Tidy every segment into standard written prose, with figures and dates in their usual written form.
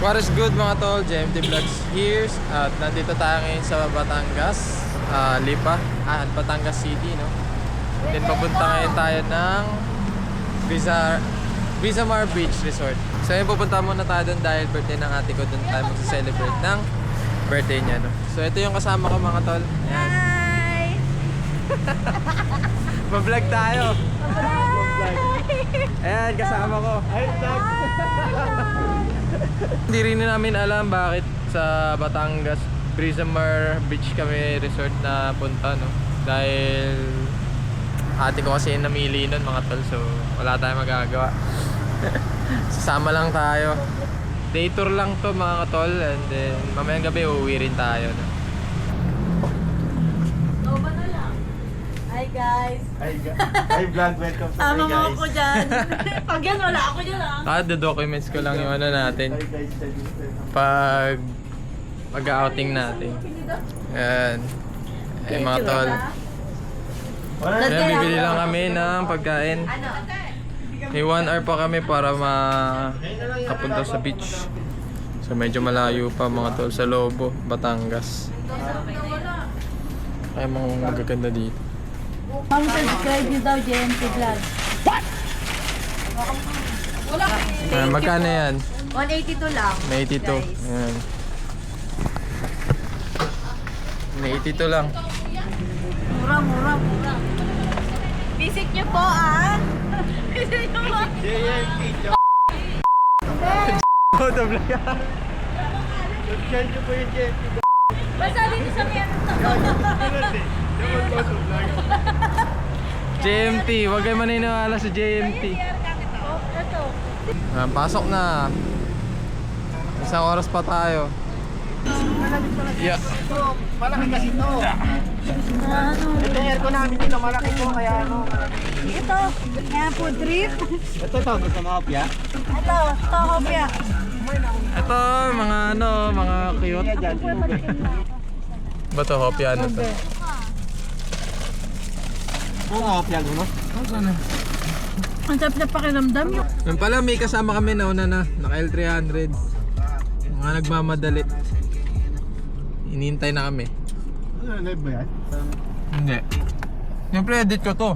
What is good mga tol, JMT Vlogs here. At nandito tayo ngayon sa Batangas, Lipa, Batangas City, no? Then papunta ngayon tayo ng Brisamar Beach Resort. So yun, pupunta muna tayo doon dahil birthday ng ate ko. Doon tayo mag-celebrate ng birthday niya, no? So ito yung kasama ko mga tol. Ayan. Hi! Ma-vlog tayo. Ayan, kasama ko. Hi, vlog! Hindi rin namin alam bakit sa Batangas Brisamar Beach kami resort na punta, no? Dahil ate ko kasi namili nun mga tol, so wala tayong magagawa. Sasama lang tayo. Day tour lang to mga tol, and then mamayang gabi uuwi rin tayo, no? Hi guys! Hi vlog, welcome to Tama my mo guys. ako dyan. Pag yan, wala ako dyan ah. The documents ko lang yung ano natin Hi guys, pag mag-outing natin. Ayan. Eh mga tol. Ayan, bibili lang kami ng pagkain. May 1 hour pa kami para makapunta sa beach. So medyo malayo pa mga tol, sa Lobo, Batangas. Kaya mga magaganda dito. Ma'am, subscribe nyo daw JMT Vlog. Magkano yan? 182 lang. May 82. Guys. Ayan. May 82 lang. Mura. Visit nyo po ah. Visit nyo po. Photo vlog. Subscribe nyo po yung JMT. Basta dito sa meron to. JMT, huwag kayo maniniwala sa JMT. Ito. Pasok na. Isang oras pa tayo. Yeah. Malaki kasi ito. Ito yung aircon namin dito, malaki po kaya ano. Ito. Kaya po drip. Ito gusto mo opya? Ito. Hopya. Ito, mga ano, mga cute. Ba to, hopya ano to? Oo, opya gulo. Ang sarap na pakiramdam yun. Yung pala, may kasama kami nauna na, naka L300. Mga nagmamadali. Inintay na kami. Ano, live ba yan? Hindi. Siyempre, edit ko to.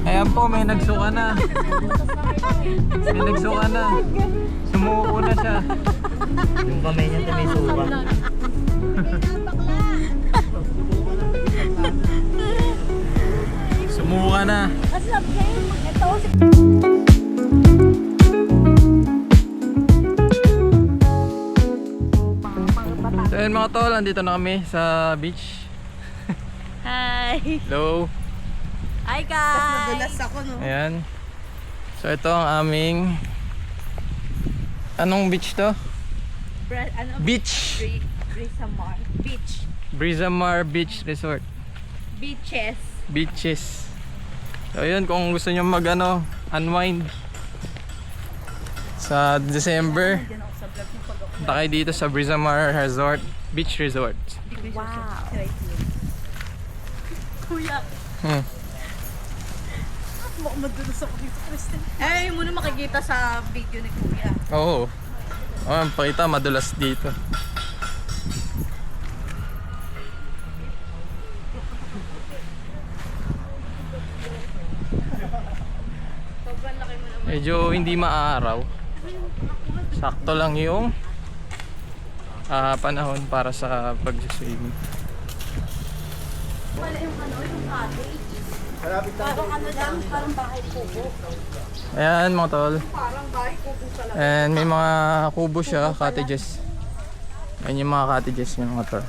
Ayan po, may nagsuka na. May nagsuka na. Sumuko na siya. Yung kamay niya may suka. Sumuka na. Kasi love kayo. Ito. So yun mga tol, andito na kami sa beach. Hi. Hello. Hi guys. Nadulas ako no. Ayan. So ito ang aming... Anong beach to? Beach. Brisamar. Beach. Brisamar Beach Resort. Beaches. Beaches. So yun, kung gusto nyo mag ano, unwind sa December, punta kayo dito sa Brisamar Resort, Beach Resort. Wow. Kuya. Madulas ako dito, Kristen. Eh, muna makikita sa video ni Kuya. Oo. Oh, pakita, madulas dito. Sobrang laki mo naman. Medyo hindi maaraw. Sakto lang yung panahon para sa pag-swimming. Wala yung ano, yung cottage. Parang ano lang, parang bahay kubo. Ayan mga tol. Parang bahay kubo sa labas. And may mga kubo siya, cottages. Ayan yung mga cottages niya mga tol.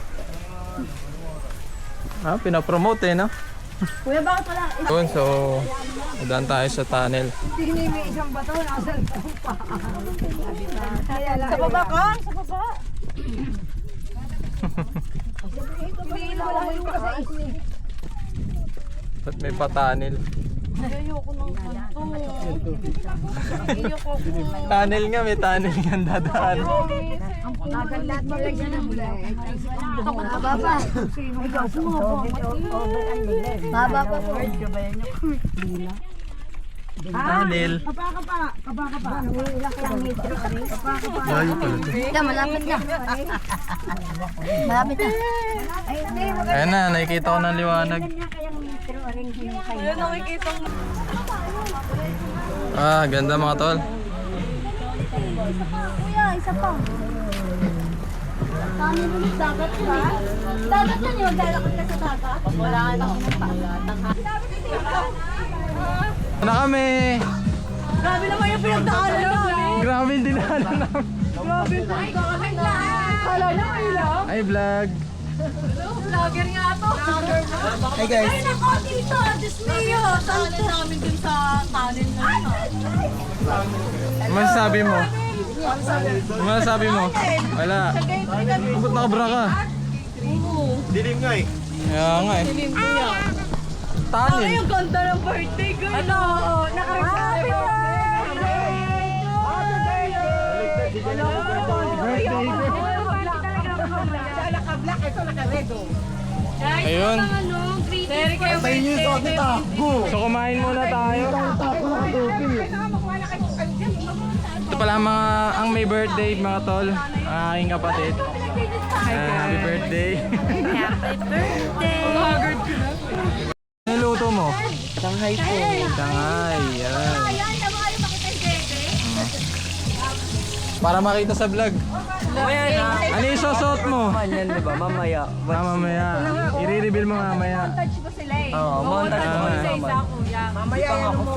Pinapromote no? Kuya, bakit wala? Doon, so daan tayo sa tunnel. Hindi may isang bato, nasa pa. Sa baba ka? Sa baba? Hindi mo lang yung kasi. At may pa-tunnel. Ayoko ng kanto. Ayoko ko. Tunnel nga, may tunnel nga ang dadaan. Nagalat talaga ng bulay. Baba pa po. Tunnel. Layo pala to. Malapit na. Malapit na. Ayan na, nakikita ko ng liwanag. Ayun, nakikita mo. Ah, ganda mga tol. Kuya, isa pa. Kami ulit dagat ba? Dagat yan yun, lalakad ka sa dagat. Wala ka lang ng paglatak. Na kami. Grabe naman yung pinagdaanan namin. Grabe yung dinaanan namin. Grabe yung pinagdaanan namin. Kala na kayo lang. Ay, vlog. Vlogger nga to. Hey guys. Ay, nako dito. Diyos mio. Tunnel namin dun sa tunnel na yun. Ano masasabi mo? Ano masasabi mo? Wala. Ba't nakabra ka? Dilim nga eh. Kaya nga eh. Silim kuya. Tunnel. Ay, yung ganda ng birthday girl. Ano? Happy Ayun. Tayo nyo yung suot ni Takbo. So kumain muna tayo. Ito pala ang may birthday mga tol. Ang aking kapatid. Happy birthday. birthday. Ano luto mo? Shanghai po. Shanghai. Yan. Ayan, tama kayo makita yung bebe. Para makita sa vlog. Ano yung sosot mo? Yan diba? Mamaya. Mamaya. I-reveal mo mamaya. Touch ko sila eh. Oo, montage mo Sa naman. isa kuya. Mamaya yan mo.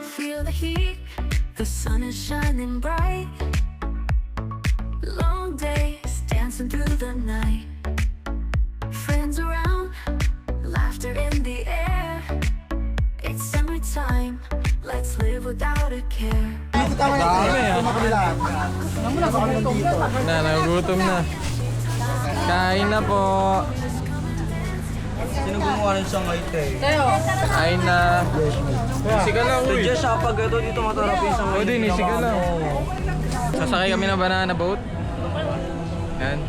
Feel the heat, the sun is shining bright. Long days dancing through the night. Friends around, laughter in the air. It's summertime, let's live without a care. Dami ah. Nagutom na. Kain na po. Sino gumawa ng Shanghai te? Kain na. Siga lang uy. Diyan siya pag ito dito matarap yung Shanghai. O din, siga lang. Sasakay kami ng banana boat. Yan.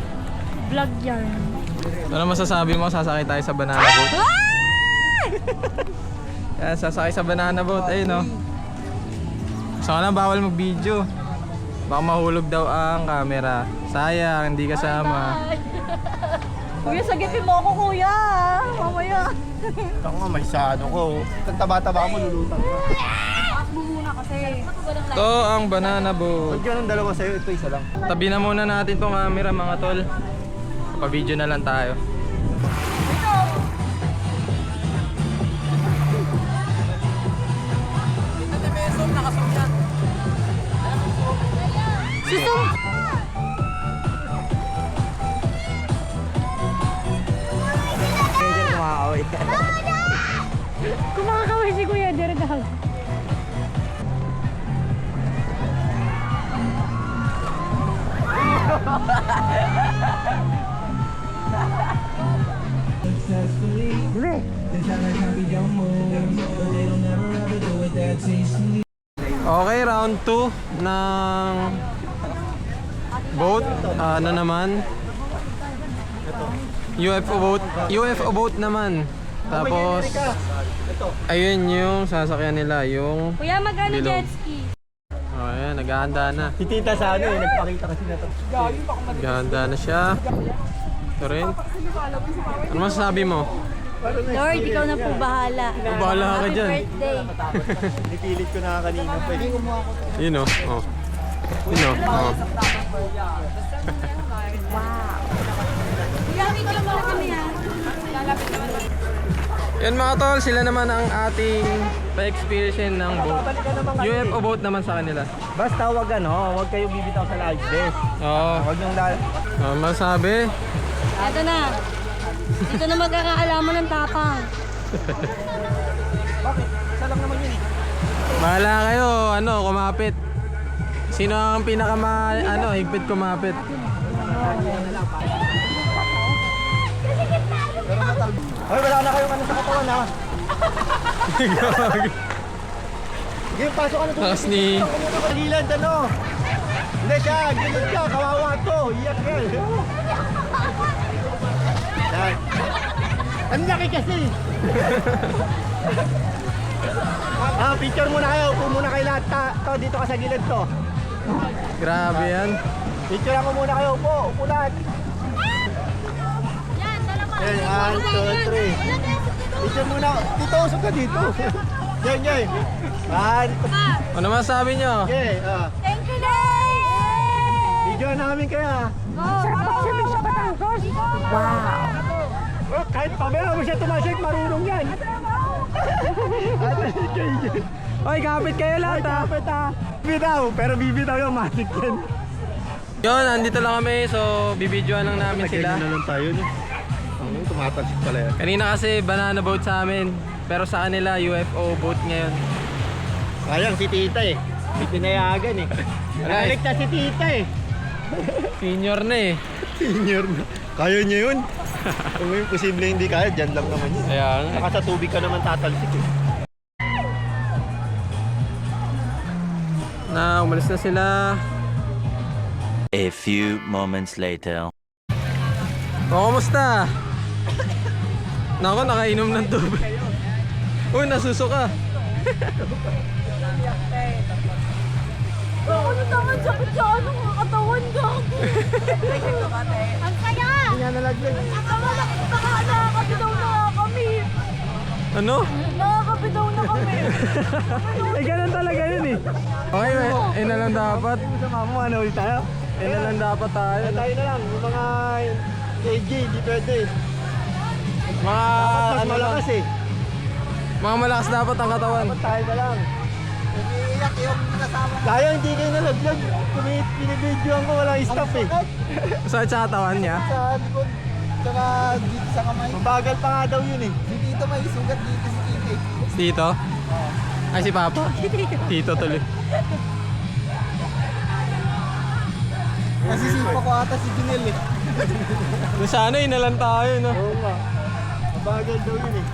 Vlog yan. Ano masasabi mo? Sasakay tayo sa banana boat. Yan, sasakay sa banana boat. Ayun no. So na bawal mag-video. Baka mahulog daw ang camera. Sayang, hindi kasama. Kuya, sagipin mo ako kuya. Mamaya. Ako nga may sado ko. Kung taba-taba mo lulutang ka. Taas mo muna kasi. Ito ang banana boat. Pag yun ang dalawa sa'yo, ito isa lang. Tabi na muna natin tong camera mga tol. Pa-video na lang tayo. Diyan kumakaway. Kumakakaway si kuya. Diyan daw. Okay, round 2 ng boat. Ano naman? UFO boat. UFO boat naman. Tapos ayun yung sasakyan nila, yung Kuya, magkano bilog. jet ski? Oh, ayan, naghahanda na. Si tita sa ano eh, nagpakita kasi na to. Naghahanda na siya. Ito rin. Ano masasabi mo? Lord, ikaw na po bahala. Bahala ka dyan. Birthday. Nipilit ko na kanina. Pwede kumuha ko. Yun o. Oh. Yun o. Oh. Kuya, dito lang muna kami ha. Yan mga tol, sila naman ang ating pa-experience ng boat. UFO boat naman sa kanila. Basta wag ano, wag kayo bibitaw sa live vest. Oo. Wag yung Oh, masabi? Ito na. Dito na magkakaalaman ng tapang. Bakit? Isa lang naman yun eh. Bahala kayo, ano, kumapit. Sino ang higpit kumapit? Ay, wala na kayong ano sa katawan ha. Sige, pasok ka na doon. Tapos ni... Gilid, ano? Hindi siya, gilid ka, kawawa to. Iyak yan. Yan. Ang laki kasi. Picture muna kayo. Upo muna kayo lahat. To, dito ka sa gilid to. Grabe yan. Picture ako muna kayo. Upo, upo lahat. Yan, dalawa. Yan, 1, 2, 3. Picture muna. Dito, usok ka dito. Yan, yan. Ano masabi nyo? Okay, Thank you, Lord! video namin kaya. Wow! Oh, kahit pabaya mo siya tumasik, marunong yan. Oy, kapit kayo lahat ha. Kapit ha. Bitaw, pero bibitaw yung matik yan. Yun, andito lang kami. So, bibidyoan lang namin sila. na lang tayo, no? Tumatalsik pala yan. Kanina kasi banana boat sa amin. Pero sa kanila, UFO boat ngayon. Sayang si tita eh. Hindi pinayagan eh. Nalik na si tita eh. Senior na eh. Senior na. Kaya niya yun. Kung may posible hindi kaya, dyan lang naman yun. Kaya nga. Saka sa tubig ka naman tatalsik eh. Na, umalis na sila. A few moments later. O, kumusta? Nako, nakainom ng tubig. Uy, nasusuka. Ano naman sakit sa ano mga katawan ko? Ang saya! Hindi nga nalaglag. Ang malaki baka nakakabitaw na kami. Ano? Nakakabitaw na kami. Eh, ganun talaga yun eh. Okay, eh na lang dapat. Sa mamo, ano ulit tayo? Eh na lang dapat tayo. Tayo na lang. Yung mga KG, di pwede. Mga, Mas ano lang, malakas eh. mga malakas dapat ang katawan. Tayo na lang. Umiiyak yung kasama. Kaya hindi kayo nalaglag. Pinibidyoan ko walang stop eh. Sakit sa katawan niya. Sa likod. Tsaka dito sa kamay. Mabagal pa nga daw yun eh. Si Tito may sugat dito si Kiki. Tito? Ay, si Papa? Tito tuloy. Nasisipa ko ata si Junel eh. Kung sana inalan tayo, no? Oo nga. Mabagal daw yun eh.